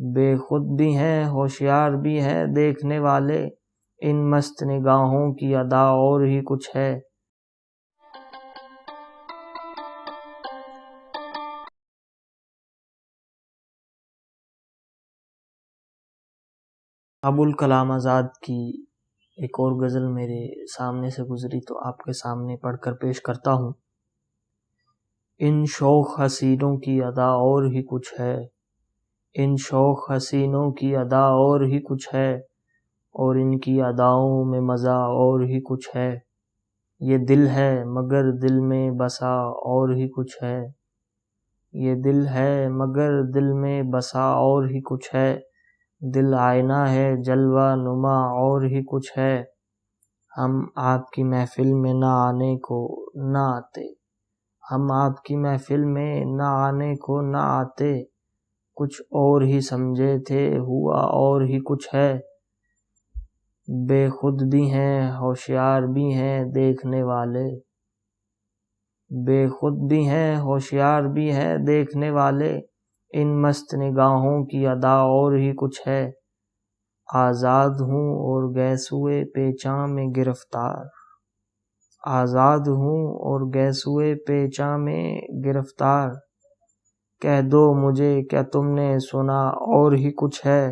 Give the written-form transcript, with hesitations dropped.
بے خود بھی ہیں ہوشیار بھی ہیں دیکھنے والے، ان مست نگاہوں کی ادا اور ہی کچھ ہے۔ ابوالکلام آزاد کی ایک اور غزل میرے سامنے سے گزری تو آپ کے سامنے پڑھ کر پیش کرتا ہوں۔ ان شوخ حسینوں کی ادا اور ہی کچھ ہے، ان شوخ حسینوں کی ادا اور ہی کچھ ہے، اور ان کی اداؤں میں مزہ اور ہی کچھ ہے۔ یہ دل ہے مگر دل میں بسا اور ہی کچھ ہے، یہ دل ہے مگر دل میں بسا اور ہی کچھ ہے۔ دل آئینہ ہے جلوہ نما اور ہی کچھ ہے، ہم آپ کی محفل میں نہ آنے کو نہ آتے، ہم آپ کی محفل میں نہ آنے کو نہ آتے، کچھ اور ہی سمجھے تھے ہوا اور ہی کچھ ہے۔ بے خود بھی ہیں ہوشیار بھی ہیں دیکھنے والے، بے خود بھی ہیں ہوشیار بھی ہیں دیکھنے والے، ان مست نگاہوں کی ادا اور ہی کچھ ہے۔ آزاد ہوں اور گیسوئے پیچاں میں گرفتار، آزاد ہوں اور گیسوئے پیچاں میں گرفتار، کہہ دو مجھے کیا تم نے سنا اور ہی کچھ ہے۔